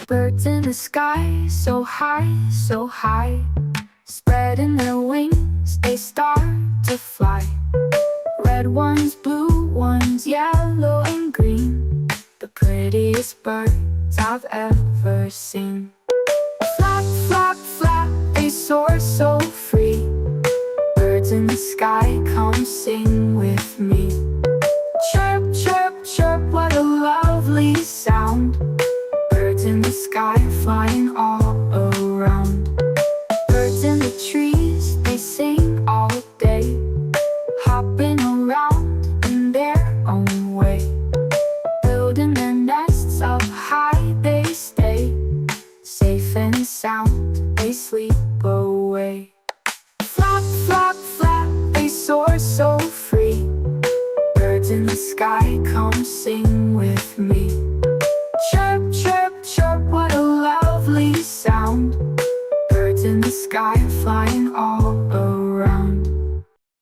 Birds in the sky, so high, so high. Spreading their wings, they start to fly. Red ones, blue ones, yellow and green. The prettiest birds I've ever seen. Flap, flap, flap, they soar so free. Birds in the sky, come sing with me. Chirp, chirp, chirp, what a lovely sound. Birds in the sky, flying all around. Birds in the trees, they sing all day, hopping around in their own way. Building their nests up high, they stay safe and sound, they sleep away. Flap, flap, flap, they soar so free. Birds in the sky, come sing with me. Chirp, chirp, chirp, what a lovely sound. Birds in the sky, flying all